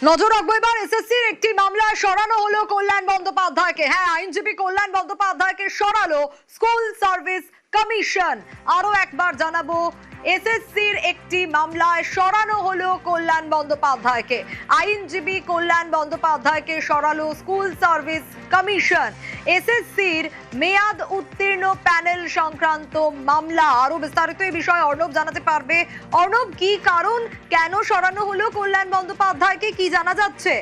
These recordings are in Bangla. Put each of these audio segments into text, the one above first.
নজর রাখবো এবার এসএসসির একটি মামলা সরানো হলো কল্যাণ বন্দ্যোপাধ্যায়কে। হ্যাঁ, আইনজীবী কল্যাণ বন্দ্যোপাধ্যায়কে সরালো স্কুল সার্ভিস কমিশন। আরো একবার জানাবো, এসএসসির একটি মামলায় সরানো হলো কল্যাণ বন্দ্যোপাধ্যায়কে। আইনজীবী কল্যাণ বন্দ্যোপাধ্যায়কে সরালো স্কুল সার্ভিস কমিশন। এসএসসির মেয়াদ উত্তীর্ণ প্যানেল সংক্রান্ত মামলা। আরো বিস্তারিত এই বিষয়ে অর্ণব জানাতে পারবে। অর্ণব, কি কারণ, কেন সরানো হলো কল্যাণ বন্দ্যোপাধ্যায়কে, কি জানা যাচ্ছে?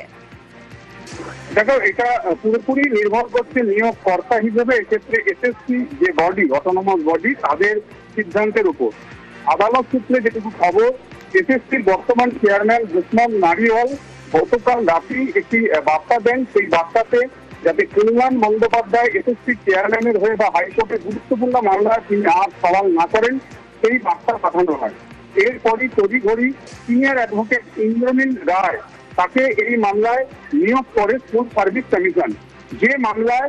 দেখো, এটা পুরোপুরি নির্ভর করছে নিয়োগকর্তা হিসেবে এক্ষেত্রে এসএসসি যে বডি, অটোনমাস বডি, তাদের সিদ্ধান্তের উপর। আদালত সূত্রে যেটুকু খবর, এসএসসির বর্তমান চেয়ারম্যান জুসমান নারিওয়াল গতকাল রাতেই একটি বার্তা দেন। সেই বার্তাতে যাতে কল্যাণ বন্দ্যোপাধ্যায় এসএসসি চেয়ারম্যানের হয়ে বা হাইকোর্টে গুরুত্বপূর্ণ মামলায় তিনি আর সওয়াল না করেন, সেই বার্তা পাঠানো হয়। এরপরই তড়িঘড়ি সিনিয়র অ্যাডভোকেট ইন্দ্রনীল রায় তাকে এই মামলায় নিয়োগ করে স্কুল সার্ভিস কমিশন। যে মামলায়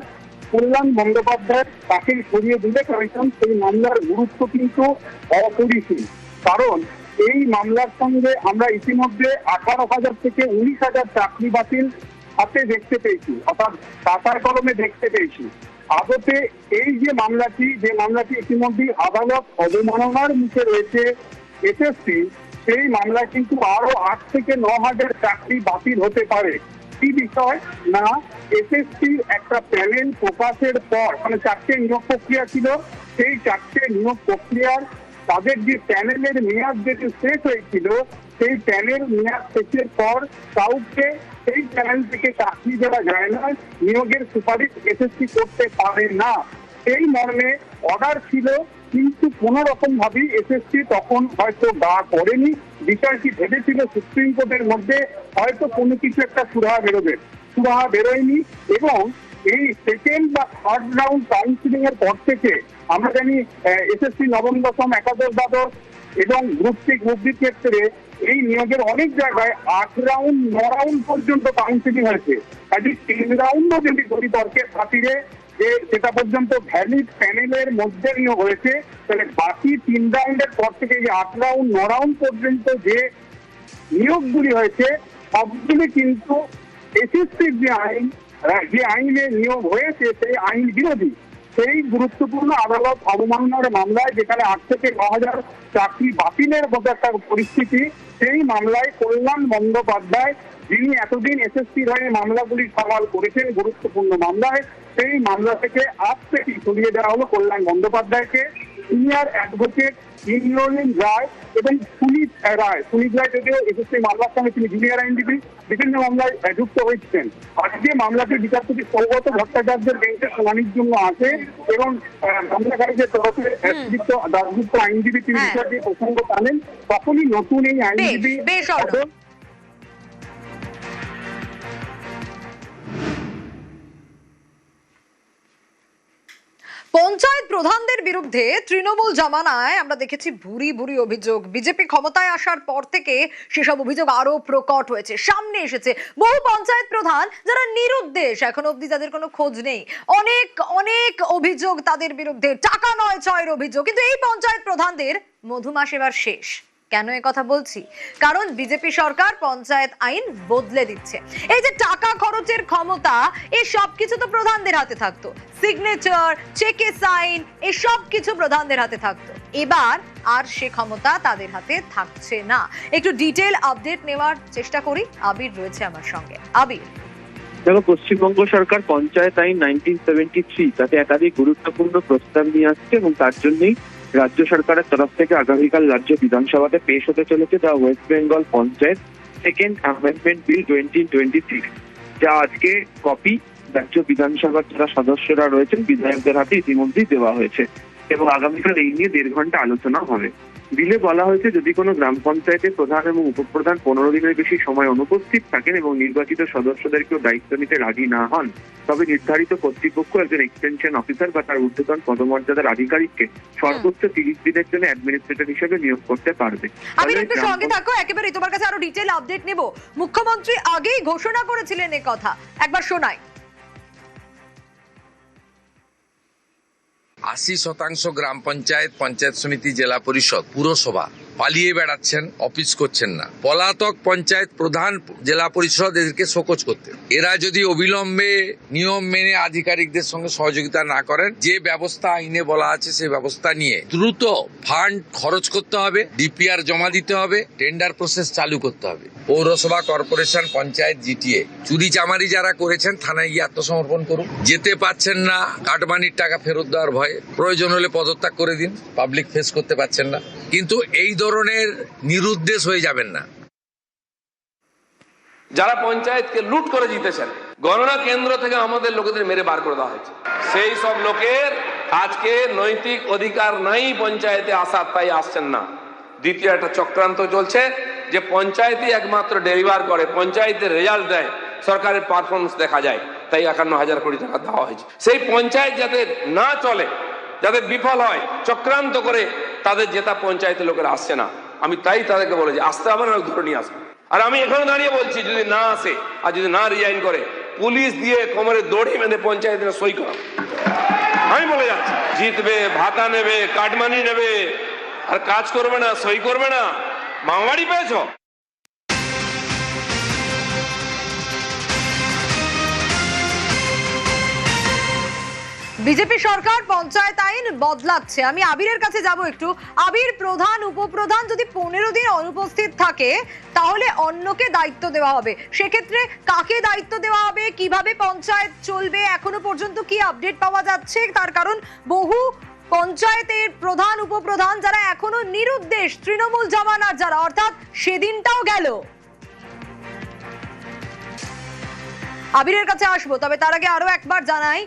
কল্যাণ বন্দ্যোপাধ্যায় তাকে সরিয়ে দিলে কমিশন, সেই মামলার গুরুত্ব কিন্তু অপরিসীম। কারণ এই মামলার সঙ্গে আমরা ইতিমধ্যে 18,000 থেকে 19,000 চাকরি বাতিল হাতে দেখতে পেয়েছি, অর্থাৎ খাতায় কলমে দেখতে পেয়েছি। আদতে এই যে মামলাটি ইতিমধ্যেই আদালত অবমাননার মুখে রয়েছে এসএসসি, সেই মামলায় কিন্তু আরো 8 থেকে 9,000 চাকরি বাতিল হতে পারে। কি বিষয় না, এসএসসির একটা প্যানেল প্রকাশের পর, মানে 4টে নিয়োগ প্রক্রিয়া ছিল, সেই 4টে নিয়োগ প্রক্রিয়ার তাদের যে প্যানেলের মেয়াদ যেটি শেষ হয়েছিল, সেই প্যানেল মেয়াদ শেষের পর কাউকে সেই প্যানেল থেকে চাকরি দেওয়া যায় না, নিয়োগের সুপারিশ এসএসসি করতে পারে না। এই মর্মে অর্ডার ছিল, কিন্তু কোন রকম ভাবেই এসএসসি তখন হয়তো গা করেনি। বিষয়টি ভেবেছিল সুপ্রিম কোর্টের মধ্যে হয়তো কোনো কিছু একটা সুরাহা বেরোয়নি। এবং এই সেকেন্ড বা থার্ড রাউন্ড কাউন্সিলিং এর পর থেকে আমরা জানি এসএসসি নবম দশম একাদশ দ্বাদশ এবং গ্রুপ সি গ্রুপ ডি ক্ষেত্রে এই নিয়োগের অনেক জায়গায় 8 রাউন্ড 9 রাউন্ড পর্যন্ত কাউন্সিলিং হয়েছে। কাজে 3 রাউন্ডও যদি তর্কের খাতিরে যে সেটা পর্যন্ত ভ্যালিড প্যানেলের মধ্যে নিয়োগ হয়েছে, তাহলে বাকি 3 রাউন্ডের পর থেকে যে 8 রাউন্ড 9 রাউন্ড পর্যন্ত যে নিয়োগগুলি হয়েছে, সবগুলি কিন্তু এসএসসির যে আইনে নিয়োগ হয়েছে সেই আইন বিরোধী। সেই গুরুত্বপূর্ণ আদালত অবমাননার মামলায়, যেখানে 8 থেকে 9,000 চাকরি বাতিলের মতো একটা পরিস্থিতি, সেই মামলায় কল্যাণ বন্দ্যোপাধ্যায়, যিনি এতদিন এসএসসির হয়ে মামলাগুলি সওয়াল করেছেন গুরুত্বপূর্ণ মামলায়, সেই মামলা থেকে আজ থেকে সরিয়ে দেওয়া হলো কল্যাণ বন্দ্যোপাধ্যায়কে। সিনিয়র অ্যাডভোকেট ইন্দ্রনীল রায় এবং সুনীত রায় যদিও এসএসসি মামলার সঙ্গে তিনি জুনিয়র আইনজীবী, বিভিন্ন মামলায় যুক্ত হয়েছিলেন। আজকে মামলাটি বিচারপতি সৌগত ভট্টাচার্যের বেঞ্চে শুনানির জন্য আসে এবং মামলাকারীদের তরফে দাসগুপ্ত আইনজীবী তিনি বিষয়টি প্রসঙ্গ টানেন। তখনই নতুন এই আইনজীবী পঞ্চায়েত প্রধানদের বিরুদ্ধে তৃণমূল জামানায় আমরা দেখেছি ভুরি ভুরি অভিযোগ। বিজেপি ক্ষমতায় আসার পর থেকে সেসব অভিযোগ আরো প্রকট হয়েছে, সামনে এসেছে। বহু পঞ্চায়েত প্রধান যারা নিরুদ্দেশ, এখন অবধি যাদের কোনো খোঁজ নেই, অনেক অনেক অভিযোগ তাদের বিরুদ্ধে, টাকা নয় ছয়ের অভিযোগ। কিন্তু এই পঞ্চায়েত প্রধানদের মধুমাস এবার শেষ। কেন এ কথা বলছি? কারণ বিজেপি সরকার পঞ্চায়েত আইন বদলে দিচ্ছে। এই যে টাকা খরচের ক্ষমতা, এই সব কিছু তো প্রধানদের হাতে থাকতো, সিগনেচার, চেকে সাইন, এই সব কিছু প্রধানদের হাতে থাকতো। এবার আর সে ক্ষমতা তাদের হাতে থাকছে না। একটু ডিটেইল আপডেট নেওয়ার চেষ্টা করি, আবির রয়েছে আমার সঙ্গে। আবির, দেখো, পশ্চিমবঙ্গ সরকার পঞ্চায়েত আইন 1973 তাতে একাধিক গুরুত্বপূর্ণ প্রস্তাব নিয়ে আসছে এবং তার জন্যই রাজ্য সরকারের তরফ থেকে আগামীকাল রাজ্য বিধানসভাতে পেশ হতে চলেছে the West Bengal panchayat second amendment bill 2026, যা আজকে কপি রাজ্য বিধানসভার যারা সদস্যরা রয়েছেন বিধায়কদের হাতে ইতিমধ্যেই দেওয়া হয়েছে এবং আগামীকাল এই নিয়ে 1.5 ঘন্টা আলোচনা হবে। বিলে বলা হয়েছে, যদি কোনো গ্রাম পঞ্চায়েতের প্রধান এবং উপপ্রধান 15 দিনের বেশি সময় অনুপস্থিত থাকেন এবং নির্বাচিত সদস্যদেরকেও দায়িত্ব নিতে রাজি না হন, তবে নির্ধারিত কর্তৃপক্ষ একজন এক্সটেনশন অফিসার বা তার ঊর্ধ্বতন পদমর্যাদার আধিকারিককে সর্বোচ্চ 30 দিনের জন্য অ্যাডমিনিস্ট্রেটর হিসেবে নিয়োগ করতে পারবে। আমি একটু সঙ্গে থাকো, একেবারে তোমার কাছে আরো ডিটেইল আপডেট নেব। মুখ্যমন্ত্রী আগেই ঘোষণা করেছিলেন এই কথা, একবার শোনাই। 80% গ্রাম পঞ্চায়েত, পঞ্চায়েত সমিতি, জেলা পরিষদ, পুরসভা পালিয়ে বেড়াচ্ছেন, অফিস করছেন না। পলাতক পঞ্চায়েত প্রধান, জেলা পরিষদ এদেরকে শোকজ করতে। এরা যদি অবিলম্বে নিয়ম মেনে আধিকারিকদের সঙ্গে সহযোগিতা না করেন, যে ব্যবস্থা আইনে বলা আছে সেই ব্যবস্থা নিয়ে দ্রুত ফান্ড খরচ করতে হবে, ডিপিআর জমা দিতে হবে, টেন্ডার প্রসেস চালু করতে হবে। পৌরসভা, কর্পোরেশন, পঞ্চায়েত, জিটিএ চুরি চামারি যারা করেছেন থানায় গিয়ে আত্মসমর্পণ করুন। যেতে পারছেন না, কাটমানির টাকা ফেরত দেওয়ার ভয়ে প্রয়োজন হলে পদত্যাগ করে দিন, পাবলিক ফেস করতে পারছেন না। কিন্তু এই ধরনের নিরুদ্দেশ হয়ে যাবেন না। যারা পঞ্চায়েতকে লুট করে জিতেছেন, গণনা কেন্দ্র থেকে আমাদের লোকেদের মেরে বার করে দেওয়া হয়েছে। সেই সব লোকের আজকে নৈতিক অধিকার নাই পঞ্চায়েতে আসার, তাই আসছেন না। দ্বিতীয় একটা চক্রান্ত চলছে যে পঞ্চায়েতই একমাত্র ডেলিভার করে, পঞ্চায়েতের রেজাল্ট দেয়, সরকারের পারফরমেন্স দেখা যায়, তাই 51,000 কোটি টাকা দেওয়া হয়েছে। সেই পঞ্চায়েত যাতে না চলে, যাতে বিফল হয়, চক্রান্ত করে তাদের জেতা পঞ্চায়েতের লোকেরা আসছে না। আমি তাই তাদেরকে বলেছি আসতে হবে না, ধরে নিয়ে আসবে। আর আমি এখানে দাঁড়িয়ে বলছি যদি না আসে আর যদি না রিজাইন করে, পুলিশ দিয়ে কোমরে দড়ি বেঁধে পঞ্চায়েতের সই করা। আমি বলে যাচ্ছি, জিতবে, ভাতা নেবে, কাটমানি নেবে, আর কাজ করবে না, সই করবে না, মামাবাড়ি পেয়েছ। বিজেপি সরকার পঞ্চায়েত আইন বদলাচ্ছে। আমি আবিরের কাছে যাব একটু। আবির, প্রধান উপপ্রধান যদি 15 দিন অনুপস্থিত থাকে তাহলে অন্যকে দায়িত্ব দেওয়া হবে, সেক্ষেত্রে কাকে দায়িত্ব দেওয়া হবে, কিভাবে পঞ্চায়েত চলবে, এখনো পর্যন্ত কি আপডেট পাওয়া যাচ্ছে? তার কারণ বহু পঞ্চায়েতের প্রধান উপপ্রধান যারা এখনো নিরুদ্দেশ, তৃণমূল জামানার যারা, অর্থাৎ সেদিনটাও গেল। আবিরের কাছে আসবো, তবে তার আগে আরো একবার জানাই,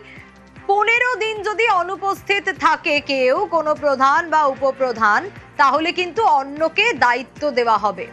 15 দিন যদি অনুপস্থিত থাকে কেউ, কোনো প্রধান বা উপপ্রধান, তাহলে কিন্তু অন্যকে দায়িত্ব দেওয়া হবে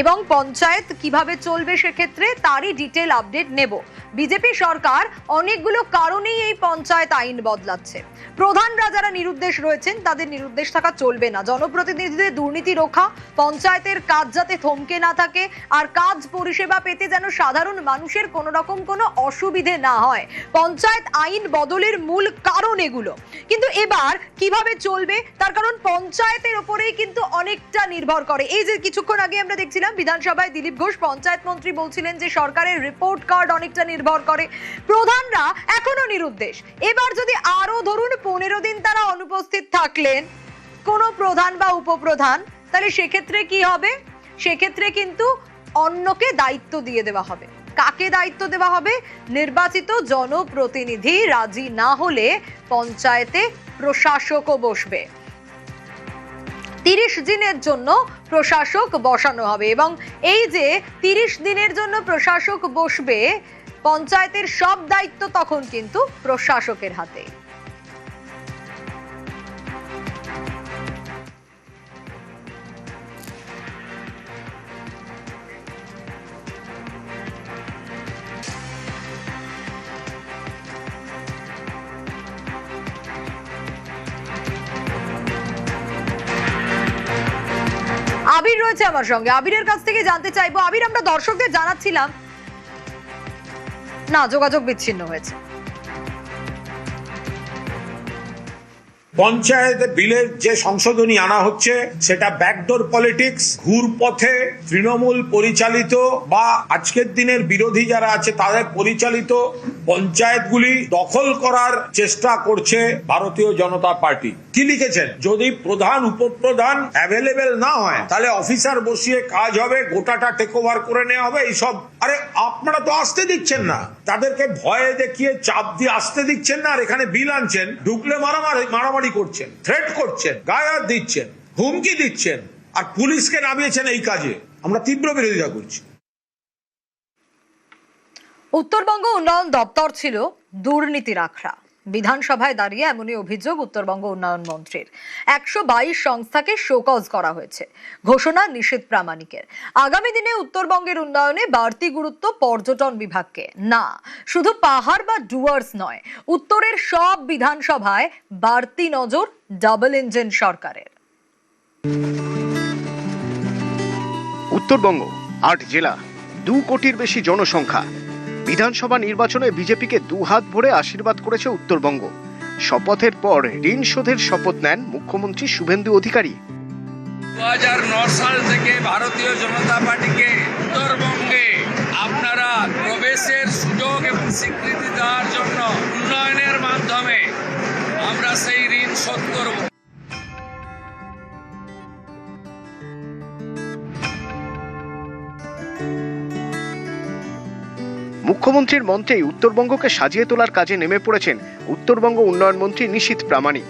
এবং পঞ্চায়েত কিভাবে চলবে সেক্ষেত্রে তারই ডিটেল আপডেট নেব। বিজেপি সরকার অনেকগুলো কারণেই এই পঞ্চায়েত আইন বদলাচ্ছে। প্রধানরা যারা নিরুদ্দেশ রয়েছেন তাদের নিরুদ্দেশ থাকা চলবে না। জনপ্রতিনিধিদের দুর্নীতি রোখা, পঞ্চায়েতের কাজ যাতে থমকে না থাকে, আর কাজ পরিষেবা পেতে যেন সাধারণ মানুষের কোনো রকম কোনো অসুবিধে না হয়, পঞ্চায়েত আইন বদলের মূল কারণ এগুলো। কিন্তু এবার কিভাবে চলবে তার কারণ পঞ্চায়েতের উপরেই কিন্তু অনেকটা নির্ভর করে। এই যে কিছুক্ষণ আগে আমরা দেখছিলাম বিধানসভায় দিলীপ ঘোষ পঞ্চায়েত মন্ত্রী বলছিলেন যে সরকারের রিপোর্ট কার্ড অনেকটা নির্ভর করে। প্রধানরা এখনো নিরুদ্দেশ, এবার যদি আরো ধরুন 15 দিন তারা অনুপস্থিত থাকলেন কোনো প্রধান বা উপপ্রধান, তাহলে সেক্ষেত্রে কি হবে? সেক্ষেত্রে কিন্তু অন্যকে দায়িত্ব দিয়ে দেওয়া হবে। কাকে দায়িত্ব দেওয়া হবে? নির্বাচিত জনপ্রতিনিধি রাজি না হলে পঞ্চায়েতে প্রশাসকও বসবে। 30 দিনের জন্য প্রশাসক বসানো হবে এবং এই যে 30 দিনের জন্য প্রশাসক বসবে, পঞ্চায়েতের সব দায়িত্ব তখন কিন্তু প্রশাসকের হাতে। আবির রয়েছে আমার সঙ্গে, আবিরের কাছ থেকে জানতে চাইবো। আবির, আমরা দর্শকদের জানাচ্ছিলাম না, যোগাযোগ বিচ্ছিন্ন হয়েছে। পঞ্চায়েত বিলের যে সংশোধনী আনা হচ্ছে সেটা ব্যাকডোর পলিটিক্স, ঘুরপথে তৃণমূল পরিচালিত বা আজকের দিনের বিরোধী যারা আছে তাদের পরিচালিত পঞ্চায়েতগুলি দখল করার চেষ্টা করছে ভারতীয় জনতা পার্টি। কি লিখেছেন? যদি প্রধান উপপ্রধান অ্যাভেলেবেল না হয় তাহলে অফিসার বসিয়ে কাজ হবে, গোটাটা টেক ওভার করে নেওয়া হবে, এইসব। আরে আপনারা তো আসতে দিচ্ছেন না, তাদেরকে ভয়ে দেখিয়ে চাপ দিয়ে আসতে দিচ্ছেন না, আর এখানে বিল আনছেন, ঢুকলে মারামারি করছেন, থ্রেট করছেন, গায়ে হাত দিচ্ছেন, হুমকি দিচ্ছেন, আর পুলিশকে নামিয়েছেন এই কাজে। আমরা তীব্র বিরোধিতা করছি। উত্তরবঙ্গ উন্নয়ন দপ্তর ছিল দুর্নীতির আখড়া। বিধানসভায় দাঁড়িয়ে এমনই অভিযোগ উত্তরবঙ্গ উন্নয়ন মন্ত্রীর। 122 সংস্থাকে শোকজ করা হয়েছে, ঘোষণা নিষেধ প্রামাণিকের। আগামী দিনে উত্তরবঙ্গের উন্নয়নে বাড়তি গুরুত্ব পর্যটন বিভাগকে। না, শুধু পাহাড় বা ডুয়ার্স নয়, উত্তরের সব বিধানসভায় বাড়তি নজর ডাবল ইঞ্জিন সরকারের। উত্তরবঙ্গ 8 জেলা, 2 কোটির বেশি জনসংখ্যা। বিধানসভা নির্বাচনে বিজেপিকে 2 হাত ভরে আশীর্বাদ করেছে উত্তরবঙ্গ। শপথের পর ঋণ শোধের শপথ নেন মুখ্যমন্ত্রী শুভেন্দু অধিকারী। 2009 সাল থেকে ভারতীয় জনতা পার্টিকে উত্তরবঙ্গে আপনারা প্রবেশের সুযোগ এবং স্বীকৃতি দেওয়ার জন্য উন্নয়নের মাধ্যমে আমরা সেই ঋণ শোধ করব। মুখ্যমন্ত্রীর মন্ত্রেই উত্তরবঙ্গকে সাজিয়ে তোলার কাজে নেমে পড়েছেন উত্তরবঙ্গ উন্নয়ন মন্ত্রী নিশীথ প্রামাণিক।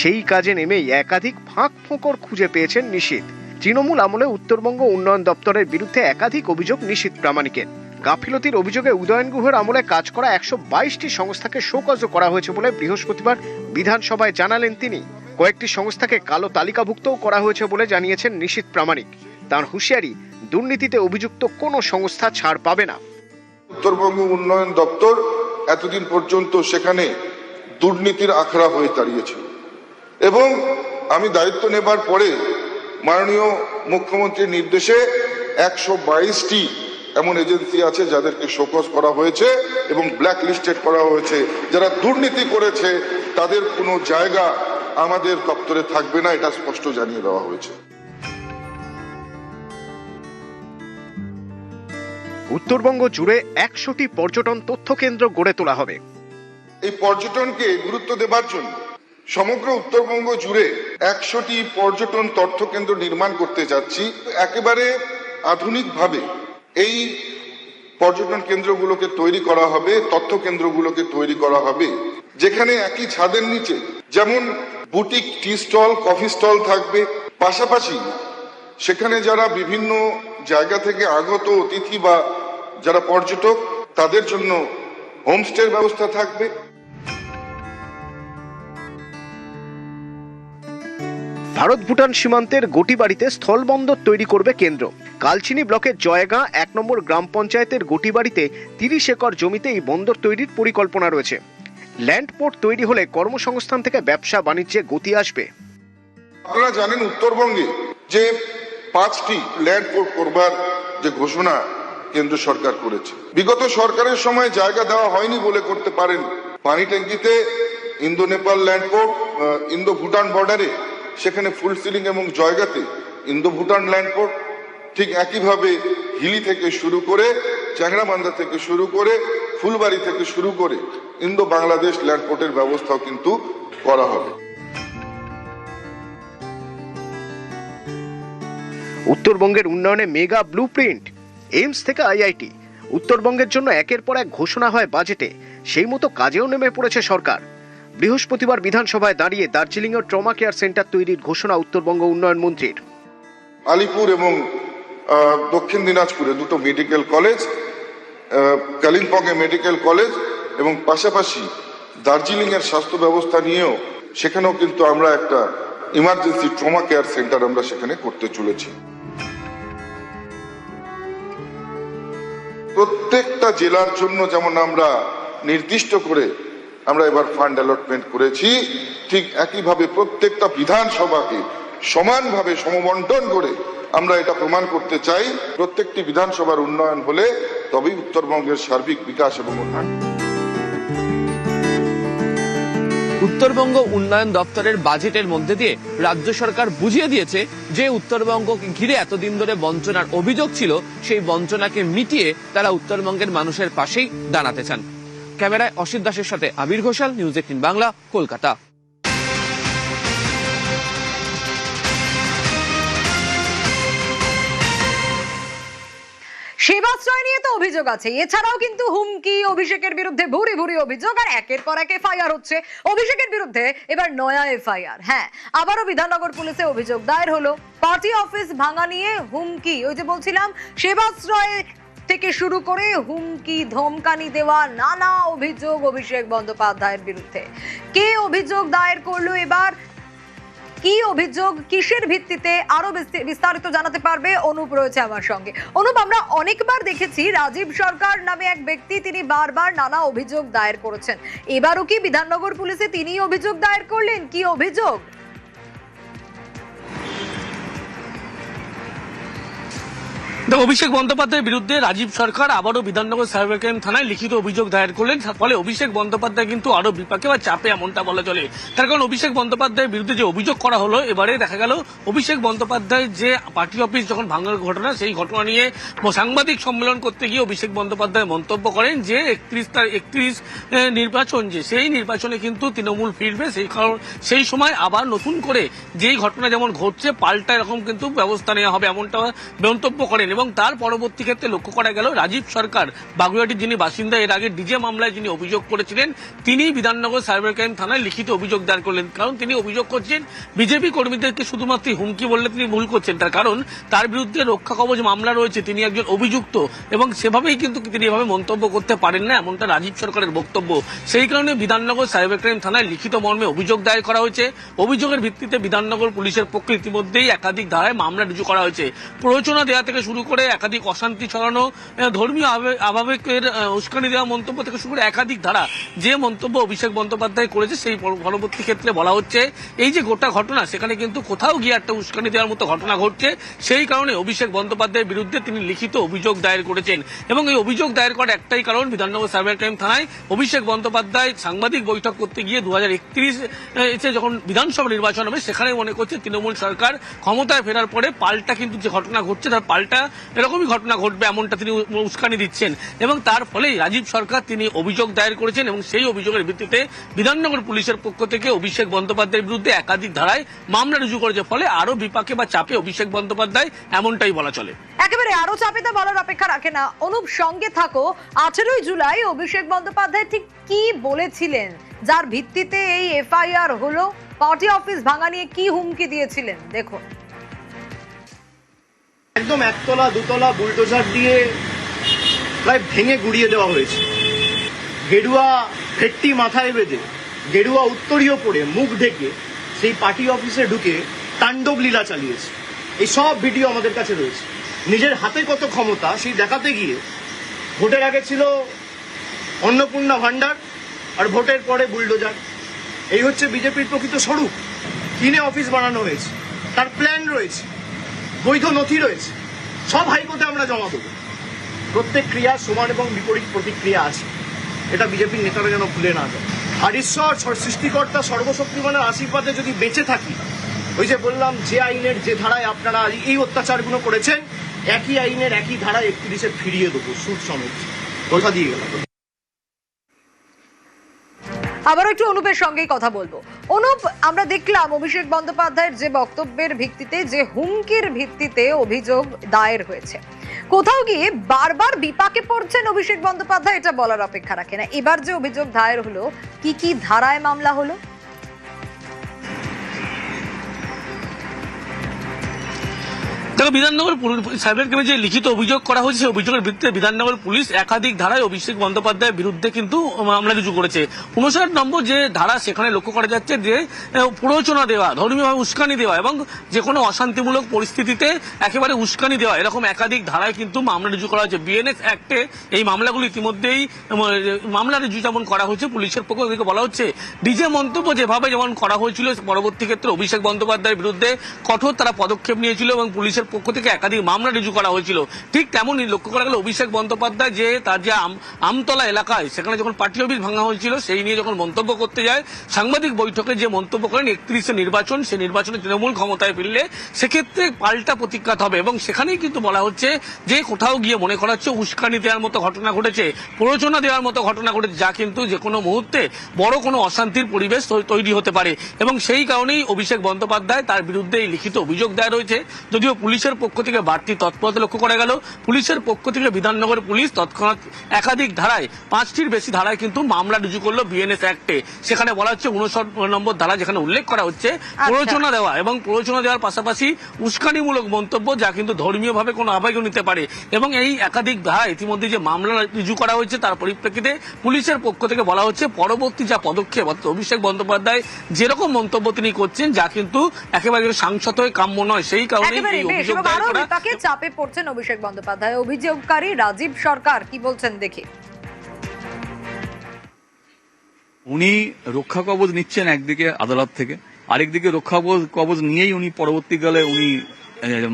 সেই কাজে নেমেই একাধিক ফাঁক ফোকর খুঁজে পেয়েছেন নিশীথ। তৃণমূল আমলে উত্তরবঙ্গ উন্নয়ন দপ্তরের বিরুদ্ধে একাধিক অভিযোগ নিশীথ প্রামাণিকের। গাফিলতির অভিযোগে উদয়ন গুহের আমলে কাজ করা 122টি সংস্থাকে শোকজও করা হয়েছে বলে বৃহস্পতিবার বিধানসভায় জানালেন তিনি। কয়েকটি সংস্থাকে কালো তালিকাভুক্তও করা হয়েছে বলে জানিয়েছেন নিশীথ প্রামাণিক। তার হুঁশিয়ারি, দুর্নীতিতে অভিযুক্ত কোনো সংস্থা ছাড় পাবে না। উত্তরবঙ্গ উন্নয়ন দপ্তর এতদিন পর্যন্ত সেখানে দুর্নীতির আখড়া হয়ে দাঁড়িয়েছিল এবং আমি দায়িত্ব নেবার পরে মাননীয় মুখ্যমন্ত্রীর নির্দেশে 122টি এমন এজেন্সি আছে যাদেরকে শোকজ করা হয়েছে এবং ব্ল্যাক লিস্টেড করা হয়েছে। যারা দুর্নীতি করেছে তাদের কোনো জায়গা আমাদের দপ্তরে থাকবে না, এটা স্পষ্ট জানিয়ে দেওয়া হয়েছে। উত্তরবঙ্গ জুড়ে 100টি পর্যটন তথ্য কেন্দ্র গড়ে তোলা হবে। এই পর্যটনকে গুরুত্ব দেবার জন্য সমগ্র উত্তরবঙ্গ জুড়ে 100টি পর্যটন তথ্য কেন্দ্র নির্মাণ করতে যাচ্ছি। একেবারে আধুনিকভাবে এই পর্যটন কেন্দ্রগুলোকে তৈরি করা হবে, তথ্য কেন্দ্রগুলোকে তৈরি করা হবে, যেখানে একই ছাদের নিচে যেমন boutique tea stall, coffee stall থাকবে, পাশাপাশি সেখানে যারা বিভিন্ন জায়গা থেকে আগত অতিথি বা যারা পর্যটক তাদের জন্য হোমস্টের ব্যবস্থা থাকবে। ভারত ভুটান সীমান্তের গটিবাড়িতে স্থলবন্দর তৈরি করবে কেন্দ্র। কালচিনি ব্লকের জয়গাঁ 1 নম্বর গ্রাম পঞ্চায়েতের গটিবাড়িতে 30 একর জমিতে এই বন্দর তৈরির পরিকল্পনা রয়েছে। ল্যান্ড পোর্ট তৈরি হলে কর্মসংস্থান থেকে ব্যবসা বাণিজ্যে গতি আসবে। আপনারা জানেন উত্তরবঙ্গে যে 5টি ল্যান্ড পোর্ট করবার যে ঘোষণা কেন্দ্র সরকার করেছে, বিগত সরকারের সময় জায়গা দেওয়া হয়নি বলে করতে পারেন। পানি ট্যাঙ্কিতে Indo Nepal land port, Indo Bhutan বর্ডারে সেখানে ফুলসিলিং এবং জয়গাতে ইন্দো ভুটান ল্যান্ড পোর্ট, ঠিক একইভাবে হিলি থেকে শুরু করে চ্যাংড়াবান্ধা থেকে শুরু করে ফুলবাড়ি থেকে শুরু করে ইন্দো বাংলাদেশ ল্যান্ড পোর্টের ব্যবস্থাও কিন্তু করা হবে। উত্তরবঙ্গের উন্নয়নে মেগা ব্লুপ্রিন্ট, এইমস থেকে আইআইটি। উত্তরবঙ্গের জন্য একের পর এক ঘোষণা হয় বাজেটে, সেই মতো কাজেও নেমে পড়েছে সরকার। বৃহস্পতিবার বিধানসভায় দাঁড়িয়ে দার্জিলিংয়ে ট্রমা কেয়ার সেন্টার তৈরির ঘোষণা উত্তরবঙ্গ উন্নয়ন মন্ত্রীর। আলিপুর এবং দক্ষিণ দিনাজপুরে 2টো মেডিকেল কলেজ, কালিম্পংয়ে মেডিকেল কলেজ এবং পাশাপাশি দার্জিলিংয়ের স্বাস্থ্য ব্যবস্থা নিয়েও সেখানেও কিন্তু আমরা একটা ইমার্জেন্সি ট্রমা কেয়ার সেন্টার আমরা সেখানে করতে চলেছি। প্রত্যেকটা জেলার জন্য যেমন আমরা নির্দিষ্ট করে আমরা এবার ফান্ড অ্যালটমেন্ট করেছি, ঠিক একইভাবে প্রত্যেকটা বিধানসভাকে সমানভাবে সমবন্টন করে আমরা এটা প্রমাণ করতে চাই। প্রত্যেকটি বিধানসভার উন্নয়ন হলে তবেই উত্তরবঙ্গের সার্বিক বিকাশ এবং উন্নয়ন। উত্তরবঙ্গ উন্নয়ন দপ্তরের বাজেটের মধ্যে দিয়ে রাজ্য সরকার বুঝিয়ে দিয়েছে যে উত্তরবঙ্গকে ঘিরে এতদিন ধরে বঞ্চনার অভিযোগ ছিল, সেই বঞ্চনাকে মিটিয়ে তারা উত্তরবঙ্গের মানুষের পাশেই দাঁড়াতে চান। ক্যামেরায় অসিত দাসের সাথে আবির ঘোষাল, নিউজ 18 বাংলা, কলকাতা। সেবাশ্রয় নিয়ে তো অভিযোগ আছে, এছাড়াও কিন্তু হুমকি, অভিষেকের বিরুদ্ধে ভুরি ভুরি অভিযোগ, আর একের পর এক এফআইআর হচ্ছে। অভিষেকের বিরুদ্ধে এবার নয়া এফআইআর। হ্যাঁ, আবারও বিধাননগর পুলিশে অভিযোগ দায়ের হলো। পার্টি অফিস ভাঙা নিয়ে হুমকি, ওই যে বলছিলাম সেবাশ্রয় থেকে শুরু করে হুমকি, ধমকানি দেওয়া নানা অভিযোগ অভিষেক বন্দ্যোপাধ্যায়ের বিরুদ্ধে। কে অভিযোগ দায়ের করলো এবার, কি অভিযোগ, কিসের ভিত্তিতে, আরো বিস্তারিত জানাতে পারবে অনুপ রয়েছে আমার সঙ্গে। অনুপ, আমরা অনেকবার দেখেছি রাজীব সরকার নামে এক ব্যক্তি, তিনি বারবার নানা অভিযোগ দায়ের করেছেন। এবারও কি বিধাননগর পুলিশে তিনি অভিযোগ দায়ের করলেন? কি অভিযোগ? দেখো, অভিষেক বন্দ্যোপাধ্যায়ের বিরুদ্ধে রাজীব সরকার আবারও বিধাননগর সাইবার ক্রাইম থানায় লিখিত অভিযোগ দায়ের করলেন। ফলে অভিষেক বন্দ্যোপাধ্যায় কিন্তু আরো বিপাকে বা চাপে, এমনটা বলা চলে। তার কারণ অভিষেক বন্দ্যোপাধ্যায়ের বিরুদ্ধে যে অভিযোগ করা হলো, এবারে দেখা গেল অভিষেক বন্দ্যোপাধ্যায় যে পার্টি অফিস যখন ভাঙার ঘটনা, সেই ঘটনা নিয়ে সাংবাদিক সম্মেলন করতে গিয়ে অভিষেক বন্দ্যোপাধ্যায় মন্তব্য করেন যে 31 নির্বাচন, যে সেই নির্বাচনে কিন্তু তৃণমূল ফিরবে, সেই সময় আবার নতুন করে যেই ঘটনা যেমন ঘটছে পাল্টা এরকম কিন্তু ব্যবস্থা নেওয়া হবে, এমনটা মন্তব্য করেন। এবং তার পরবর্তী ক্ষেত্রে লক্ষ্য করা গেল রাজীব সরকার, বাগুইআটির যিনি বাসিন্দা, এর আগে ডিজে মামলায় যিনি অভিযোগ করেছিলেন, তিনি বিধাননগর সাইবার ক্রাইম থানায় লিখিত অভিযোগ দায়ের করলেন। কারণ তিনি অভিযোগ করছেন বিজেপি কর্মীদেরকে শুধুমাত্র হুমকি বললে তিনি ভুল করছেন। তার কারণ তার বিরুদ্ধে রক্ষা কবচ মামলা রয়েছে, তিনি একজন অভিযুক্ত এবং সেভাবেই কিন্তু তিনি এভাবে মন্তব্য করতে পারেন না, এমনটা রাজীব সরকারের বক্তব্য। সেই কারণে বিধাননগর সাইবার ক্রাইম থানায় লিখিত মর্মে অভিযোগ দায়ের করা হয়েছে। অভিযোগের ভিত্তিতে বিধাননগর পুলিশের পক্ষে ইতিমধ্যেই একাধিক ধারায় মামলা রুজু করা হয়েছে। প্ররোচনা দেওয়া থেকে শুরু করে একাধিক অশান্তি ছড়ানো, ধর্মীয় আবেগের উস্কানি দেওয়া মন্তব্য থেকে শুরু করে একাধিক ধারা যে মন্তব্য অভিষেক বন্দ্যোপাধ্যায় করেছে, সেই পরবর্তী ক্ষেত্রে বলা হচ্ছে এই যে গোটা ঘটনা, সেখানে কিন্তু কোথাও গিয়ে একটা উস্কানি দেওয়ার মতো ঘটনা ঘটছে। সেই কারণে অভিষেক বন্দ্যোপাধ্যায়ের বিরুদ্ধে তিনি লিখিত অভিযোগ দায়ের করেছেন। এবং এই অভিযোগ দায়ের করার একটাই কারণ, বিধাননগর সাইবার ক্রাইম থানায় অভিষেক বন্দ্যোপাধ্যায় সাংবাদিক বৈঠক করতে গিয়ে 2031 যখন বিধানসভা নির্বাচন হবে, সেখানে মনে করছে তৃণমূল সরকার ক্ষমতায় ফেরার পরে পাল্টা কিন্তু যে ঘটনা ঘটছে, তার পাল্টা এরকমই ঘটনা ঘটবে, এমনটা তিনি উস্কানি দিচ্ছেন। এবং তার ফলেই রাজীব সরকার তিনি অভিযোগ দায়ের করেছেন এবং সেই অভিযোগের ভিত্তিতে বিধাননগর পুলিশের পক্ষ থেকে অভিষেক বন্দ্যোপাধ্যায়ের বিরুদ্ধে একাধিক ধারায় মামলা রুজু করেছে। ফলে আরো বিপাকে বা চাপে অভিষেক বন্দ্যোপাধ্যায়, এমনটাই বলা চলে। একেবারে আরো চাপেতে বলার অপেক্ষা রাখে না। অনুপ, সঙ্গে থাকো। 18 জুলাই অভিষেক বন্দ্যোপাধ্যায় ঠিক কি বলেছিলেন, যার ভিত্তিতে এই এফআইআর হলো? পার্টি অফিস ভাঙা নিয়ে কি হুমকি দিয়েছিলেন দেখুন। একদম একতলা দুতলা বুলডোজার দিয়ে প্রায় ভেঙে গুড়িয়ে দেওয়া হয়েছে। গেরুয়া ভেট্টি মাথায় বেঁধে, গেরুয়া উত্তরীয় পরে, মুখ ঢেকে সেই পার্টি অফিসে ঢুকে তাণ্ডব লীলা চালিয়েছে। এই সব ভিডিও আমাদের কাছে রয়েছে। নিজের হাতে কত ক্ষমতা সেই দেখাতে গিয়ে ভোটের আগে ছিল অন্নপূর্ণা ভান্ডার, আর ভোটের পরে বুলডোজার। এই হচ্ছে বিজেপির প্রকৃত স্বরূপ। কিনে অফিস বানানো হয়েছে, তার প্ল্যান রয়েছে, বৈধ নথি রয়েছে, সব হাইকোর্টে আমরা জমা দেবো। প্রত্যেক ক্রিয়া সমান এবং বিপরীত প্রতিক্রিয়া আছে, এটা বিজেপির নেতারা যেন ভুলে না যায়। আর ঈশ্বর সৃষ্টিকর্তা সর্বশক্তিমানের আশীর্বাদে যদি বেঁচে থাকি, ওই যে বললাম যে আইনের যে ধারায় আপনারা এই অত্যাচারগুলো করেছেন, একই আইনের একই ধারায় 31-এ ফিরিয়ে দেবো, সুদ সমেত। কথা দিয়ে গেলাম। আবার একটু অনুপের সঙ্গেই কথা বলবো। অনুপ, আমরা দেখলাম অভিষেক বন্দ্যোপাধ্যায়ের যে বক্তব্যের ভিত্তিতে, যে হুমকির ভিত্তিতে অভিযোগ দায়ের হয়েছে, কোথাও গিয়ে বারবার বিপাকে পড়ছেন অভিষেক বন্দ্যোপাধ্যায়, এটা বলার অপেক্ষা রাখে না। এবার যে অভিযোগ দায়ের হলো, কি কি ধারায় মামলা হলো? দেখো, বিধাননগর সাইবার ক্রাইমে যে লিখিত অভিযোগ করা হয়েছে, সেই অভিযোগের ভিত্তিতে বিধাননগর পুলিশ একাধিক ধারায় অভিষেক বন্দ্যোপাধ্যায়ের বিরুদ্ধে কিন্তু মামলা রুজু করেছে। 59 নম্বর যে ধারা, সেখানে লক্ষ্য করা যাচ্ছে যে প্ররোচনা দেওয়া, ধর্মীয়ভাবে উস্কানি দেওয়া এবং যে কোনো অশান্তিমূলক পরিস্থিতিতে একেবারে উস্কানি দেওয়া, এরকম একাধিক ধারায় কিন্তু মামলা রুজু করা হয়েছে। বিএনএস অ্যাক্টে এই মামলাগুলো ইতিমধ্যেই মামলা রুজু যেমন করা হয়েছে, পুলিশের পক্ষ থেকে বলা হচ্ছে ডিজে মন্তব্য যেভাবে যেমন করা হয়েছিল, পরবর্তী ক্ষেত্রে অভিষেক বন্দ্যোপাধ্যায়ের বিরুদ্ধে কঠোর তারা পদক্ষেপ নিয়েছিল এবং পুলিশের পক্ষ থেকে একাধিক মামলা রুজু করা হয়েছিল। ঠিক তেমনই লক্ষ্য করা গেল অভিষেক বন্দ্যোপাধ্যায় যে তার যে আমতলা এলাকায়, সেখানে যখন পার্টি অফিস ভাঙা হয়েছিল, সেই নিয়ে যখন মন্তব্য করতে যায়, সাংবাদিক বৈঠকে যে মন্তব্য করেন 31-এ নির্বাচন, সেই নির্বাচনে তৃণমূল ক্ষমতায় ফিরলে সেক্ষেত্রে পাল্টা প্রতিঘাত হবে। এবং সেখানেই কিন্তু বলা হচ্ছে যে কোথাও গিয়ে মনে করা হচ্ছে উস্কানি দেওয়ার মতো ঘটনা ঘটেছে, প্ররোচনা দেওয়ার মতো ঘটনা ঘটেছে, যা কিন্তু যে কোনো মুহূর্তে বড় কোনো অশান্তির পরিবেশ তৈরি হতে পারে। এবং সেই কারণেই অভিষেক বন্দ্যোপাধ্যায়, তার বিরুদ্ধে এই লিখিত অভিযোগ দায়ের রয়েছে। যদিও পুলিশের পক্ষ থেকে বাড়তি তৎপরতা লক্ষ্য করা গেল, পুলিশের পক্ষ থেকে বিধাননগর পুলিশ তৎক্ষণাৎ একাধিক ধারায়, 5টির বেশি ধারায় কিন্তু মামলা রুজু করলো বিএনএস অ্যাক্টে। সেখানে বলা হচ্ছে 59 নম্বর ধারা, যেখানে উল্লেখ করা হচ্ছে প্ররোচনা দেওয়া এবং প্ররোচনা দেওয়ার পাশাপাশি উস্কানিমূলক মন্তব্য, যা কিন্তু ধর্মীয়ভাবে কোনো আবেগও নিতে পারে। এবং এই একাধিক ধারা ইতিমধ্যে যে মামলা রুজু করা হয়েছে, তার পরিপ্রেক্ষিতে পুলিশের পক্ষ থেকে বলা হচ্ছে পরবর্তী যা পদক্ষেপ, অভিষেক বন্দ্যোপাধ্যায় যেরকম মন্তব্য তিনি করছেন, যা কিন্তু একেবারে সাংসদ হয়ে কাম্য নয়। সেই কারণে এই অভিযোগ দায়ের করা। বিপাকে চাপে পড়ছেন অভিষেক বন্দ্যোপাধ্যায়। অভিযোগকারী রাজীব সরকার কি বলছেন দেখি। উনি রক্ষা কবচ নিচ্ছেন একদিকে আদালত থেকে, আরেকদিকে রক্ষা কবচ নিয়েই উনি পরবর্তীকালে উনি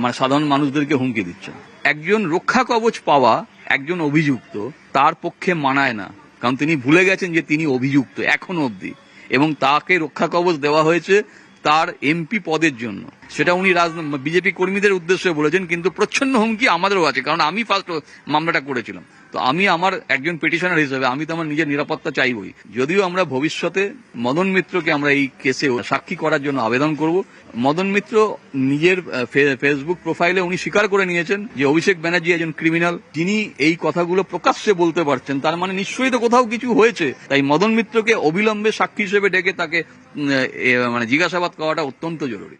মানে সাধারণ মানুষদেরকে হুমকি দিচ্ছেন। একজন রক্ষা কবচ পাওয়া একজন অভিযুক্ত তার পক্ষে মানায় না, কারণ তিনি ভুলে গেছেন যে তিনি অভিযুক্ত এখনো অবধি, এবং তাকে রক্ষা কবচ দেওয়া হয়েছে তার এমপি পদের জন্য। সেটা উনি বিজেপি কর্মীদের উদ্দেশ্যে বলেছেন, কিন্তু প্রচ্ছন্ন হুমকি আমাদেরও আছে, কারণ আমি ফার্স্ট মামলাটা করেছিলাম। তো আমি আমার একজন পিটিশনার হিসেবে আমি তো আমার নিজের নিরাপত্তা চাইবই। যদিও আমরা ভবিষ্যতে মদন মিত্রকে আমরা এই কেসে সাক্ষী করার জন্য আবেদন করব। মদন মিত্র নিজের ফেসবুক প্রোফাইলে উনি স্বীকার করে নিয়েছেন যে অভিষেক ব্যানার্জি একজন ক্রিমিনাল। যিনি এই কথাগুলো প্রকাশ্যে বলতে পারছেন, তার মানে নিশ্চয়ই তো কোথাও কিছু হয়েছে। তাই মদন মিত্রকে অবিলম্বে সাক্ষী হিসেবে ডেকে তাকে মানে জিজ্ঞাসাবাদ করাটা অত্যন্ত জরুরি।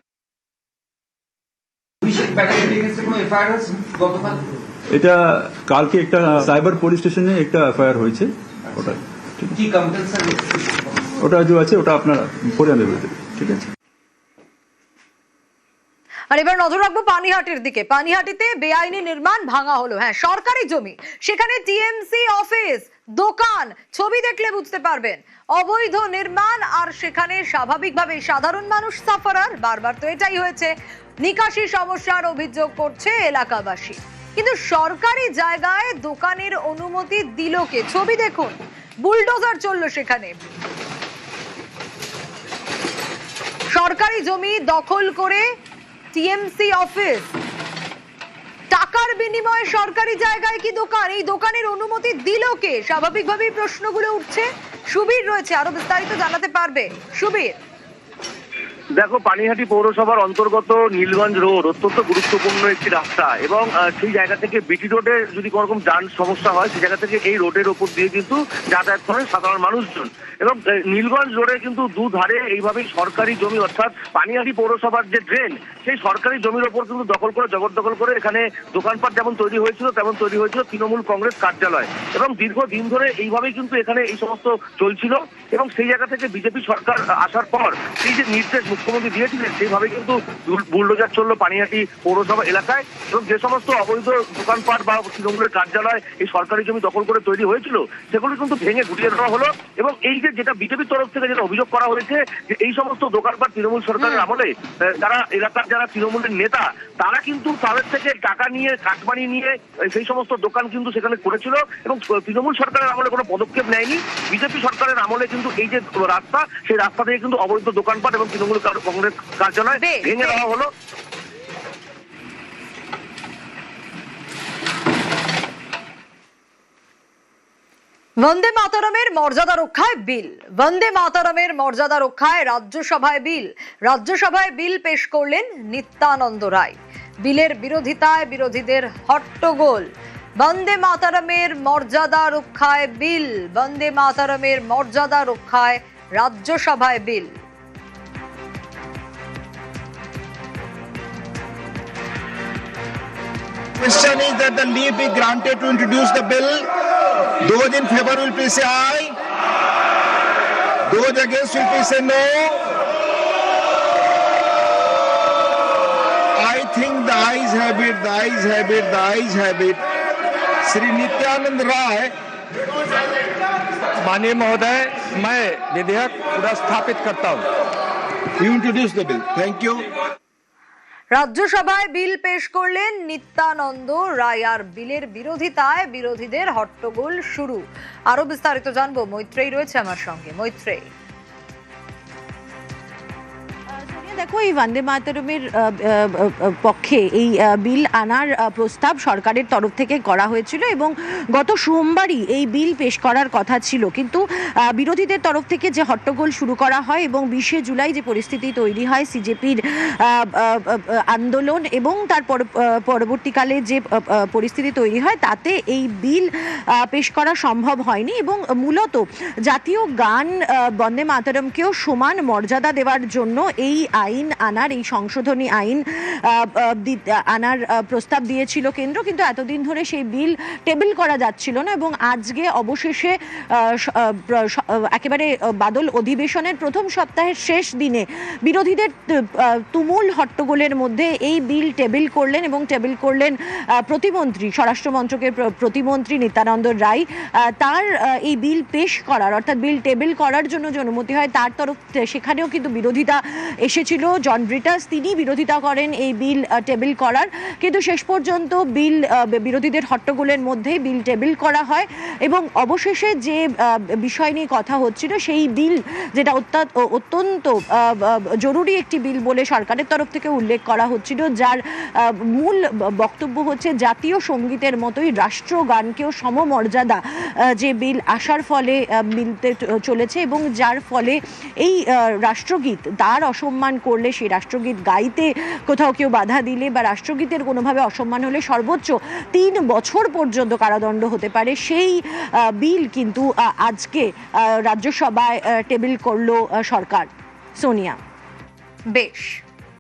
এটা কালকে একটা সাইবার পুলিশ স্টেশনে একটা এফআইআর হয়েছে। ওটা যে আছে ওটা আপনার পরে নেবে, ঠিক আছে। আর এবার নজর রাখবো পানিহাটির দিকে। পানিহাটিতে বেআইনি নির্মাণ ভাঙা হলো, হ্যাঁ সরকারি জমি, সেখানে টিএমসি অফিস, দোকান, ছবি দেখলে বুঝতে পারবেন অবৈধ নির্মাণ। আর সেখানে স্বাভাবিকভাবে সাধারণ মানুষ সাফারার, বারবার তো এটাই হয়েছে, নিকাশি সমস্যার অভিযোগ করছে এলাকাবাসী। কিন্তু সরকারি জায়গায় দোকানের অনুমতি দিল কে? ছবি দেখুন, বুলডোজার চললো সেখানে। সরকারি জমি দখল করে টিএমসি অফিস, টাকার বিনিময়ে সরকারি জায়গায় কি দোকান? এই দোকানের অনুমতি দিল কে? স্বাভাবিকভাবেই প্রশ্নগুলো উঠছে। সুবীর রয়েছে, আরো বিস্তারিত জানাতে পারবে। সুবীর, দেখো, পানিহাটি পৌরসভার অন্তর্গত নীলগঞ্জ রোড অত্যন্ত গুরুত্বপূর্ণ একটি রাস্তা, এবং সেই জায়গা থেকে বিটি রোডে যদি কোনো রকম যান সমস্যা হয়, সেই জায়গা থেকে এই রোডের ওপর দিয়ে কিন্তু যাতায়াত করেন সাধারণ মানুষজন। এবং নীলগঞ্জ রোডে কিন্তু দুধারে এইভাবেই সরকারি জমি, অর্থাৎ পানিহাটি পৌরসভার যে ড্রেন, সেই সরকারি জমির ওপর কিন্তু দখল করে, জবরদখল করে এখানে দোকানপাট যেমন তৈরি হয়েছিল তেমন তৈরি হয়েছিল তৃণমূল কংগ্রেস কার্যালয়। এবং দীর্ঘদিন ধরে এইভাবেই কিন্তু এখানে এই সমস্ত চলছিল। এবং সেই জায়গা থেকে বিজেপি সরকার আসার পর এই যে নির্দেশ মুখ্যমন্ত্রী দিয়েছিলেন, সেইভাবে কিন্তু বুলডোজার চললো পানিহাটি পৌরসভা এলাকায়। এবং যে সমস্ত অবৈধ দোকানপাট বা তৃণমূলের কার্যালয় এই সরকারি জমি দখল করে তৈরি হয়েছিল, সেগুলো কিন্তু ভেঙে গুটিয়ে দেওয়া হলো। এবং এই যে যেটা বিজেপির তরফ থেকে যেটা অভিযোগ করা হয়েছে, যে এই সমস্ত দোকানপাট তৃণমূল সরকারের আমলে যারা এলাকার যারা তৃণমূলের নেতা, তারা কিন্তু তাদের থেকে টাকা নিয়ে, কাটমানি নিয়ে সেই সমস্ত দোকান কিন্তু সেখানে করেছিল। এবং তৃণমূল সরকারের আমলে কোনো পদক্ষেপ নেয়নি। বিজেপি সরকারের আমলে কিন্তু এই যে রাস্তা, সেই রাস্তা থেকে কিন্তু অবৈধ দোকানপাট এবং তৃণমূল কংগ্রেস কার্যালয় ভেঙে দেওয়া হলো। বন্দে মাতরমের মর্যাদা রক্ষায় বিল, বন্দে মাতরমের মর্যাদা রক্ষায় রাজ্যসভায় বিল। রাজ্যসভায় বিল পেশ করলেন নিত্যানন্দ রায়। বিলের বিরোধিতায় বিরোধীদের হট্টগোল। বন্দে মাতরমের মর্যাদা রক্ষায় বিল, বন্দে মাতরমের মর্যাদা রক্ষায় রাজ্যসভায় বিল। Question is that the leave be granted to introduce the bill. Those in favor will please say aye. Those against will please say no. I think the ayes have it, the ayes have it, the ayes have it. Shri Nityanand Rai. माननीय महोदय, मैं विधेयक पुनर्स्थापित करता हूँ। You introduce the bill. Thank you. রাজ্যসভায় বিল পেশ করলেন নিত্যানন্দ রায়। আর বিলের বিরোধিতায় বিরোধীদের হট্টগোল শুরু। আরো বিস্তারিত জানবো, মৈত্রেয়ী রয়েছে আমার সঙ্গে। মৈত্রেয়ী, দেখো, এই বন্দে মাতরমের পক্ষে এই বিল আনার প্রস্তাব সরকারের তরফ থেকে করা হয়েছিল এবং গত সোমবারই এই বিল পেশ করার কথা ছিল। কিন্তু বিরোধীদের তরফ থেকে যে হট্টগোল শুরু করা হয় এবং 20শে জুলাই যে পরিস্থিতি তৈরি হয়, সিজেপির আন্দোলন এবং তার পরবর্তীকালে যে পরিস্থিতি তৈরি হয়, তাতে এই বিল পেশ করা সম্ভব হয়নি। এবং মূলত জাতীয় গান বন্দে মাতরমকেও সমান মর্যাদা দেওয়ার জন্য এই আইন আনার, এই সংশোধনী আইন আনার প্রস্তাব দিয়েছিল কেন্দ্র। কিন্তু এতদিন ধরে সেই বিল টেবিল করা যাচ্ছিল না এবং আজকে অবশেষে একেবারে বাদল অধিবেশনের প্রথম সপ্তাহের শেষ দিনে বিরোধীদের তুমুল হট্টগোলের মধ্যে এই বিল টেবিল করলেন এবং টেবিল করলেন প্রতিমন্ত্রী, স্বরাষ্ট্র মন্ত্রকের প্রতিমন্ত্রী নিত্যানন্দ রায়। তার এই বিল পেশ করার, অর্থাৎ বিল টেবিল করার জন্য যে অনুমতি হয় তার তরফ, সেখানেও কিন্তু বিরোধিতা এসেছিল ছিল জন ব্রিটাস, তিনি বিরোধিতা করেন এই বিল টেবিল করার, কিন্তু শেষ পর্যন্ত বিল বিরোধীদের হট্টগোলের মধ্যেই বিল টেবিল করা হয় এবং অবশেষে যে বিষয় নিয়ে কথা হচ্ছিল সেই বিল, যেটা অত্যন্ত জরুরি একটি বিল বলে সরকারের তরফ থেকে উল্লেখ করা হচ্ছিল, যার মূল বক্তব্য হচ্ছে জাতীয় সঙ্গীতের মতোই রাষ্ট্রগানকেও সমমর্যাদা যে বিল আসার ফলে মিলতে চলেছে এবং যার ফলে এই রাষ্ট্রগীত তার অসম্মান করলে, সেই রাষ্ট্রগীত গাইতে কোথাও কেউ বাধা দিলে বা রাষ্ট্রগীতের কোনোভাবে অসম্মান হলে সর্বোচ্চ 3 বছর পর্যন্ত কারাদণ্ড হতে পারে। সেই বিল কিন্তু আজকে রাজ্যসভায় টেবিল করলো সরকার। সোনিয়া। বেশ।